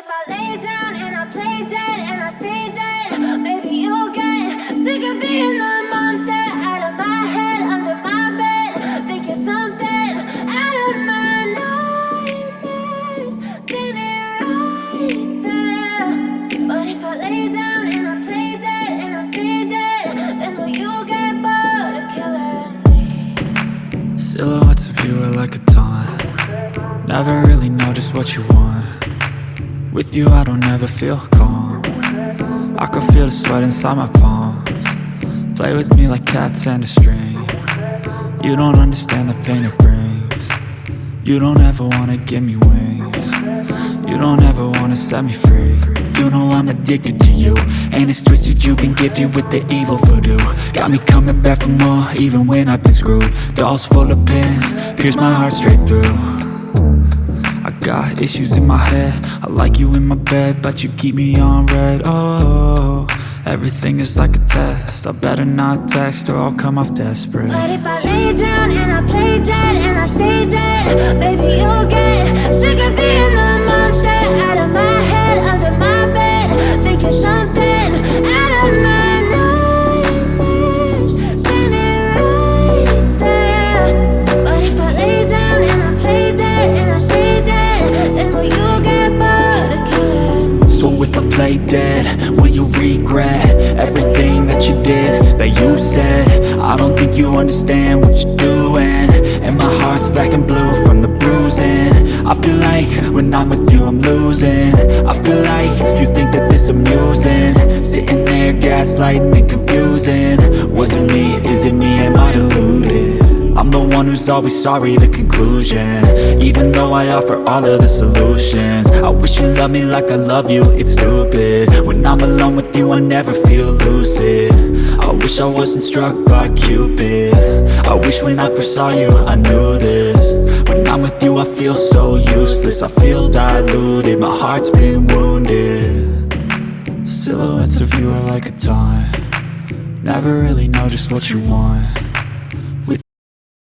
if I lay down and I play dead and I stay dead, maybe you'll get sick of being the monster out of my head, under my bed. Think you're something out of my nightmares, standing right there. But if I lay down and I play dead and I stay dead, then will you get bored of killing me? Silhouettes of you are like a taunt. Never really know just what you want. With you I don't ever feel calm. I can feel the sweat inside my palms. Play with me like cats and a string. You don't understand the pain it brings. You don't ever wanna give me wings. You don't ever wanna set me free. You know I'm addicted to you, and it's twisted, you've been gifted with the evil voodoo. Got me coming back for more, even when I've been screwed. Dolls full of pins, pierce my heart straight through. I got issues in my head, I like you in my bed, but you keep me on red. Oh, everything is like a test, I better not text or I'll come off desperate. But if I lay down and I play dead and I stay dead, baby you'll get sick of being the monster out of my head, under my bed. Think you're something out of my nightmares, standing right there. But if I lay down and I play dead and I stay dead, then will you get bored of killing me? So if I play dead, will you regret everything that you did, that you said? I don't think you understand what you're doing, and my heart's black and blue from the bruising. I feel like when I'm with you I'm losing. I feel like you think that this amusing, sitting there gaslighting and confusing. Was it me? Is it me? Am I deluded? I'm the one who's always sorry, the conclusion, even though I offer all of the solutions. I wish you loved me like I love you, it's stupid. When I'm alone with you I never feel lucid. I wish I wasn't struck by Cupid. I wish when I first saw you I knew this. When I'm with you I feel so useless, I feel diluted, my heart's been wounded. Silhouettes of you are like a taunt. Never really know just what you want.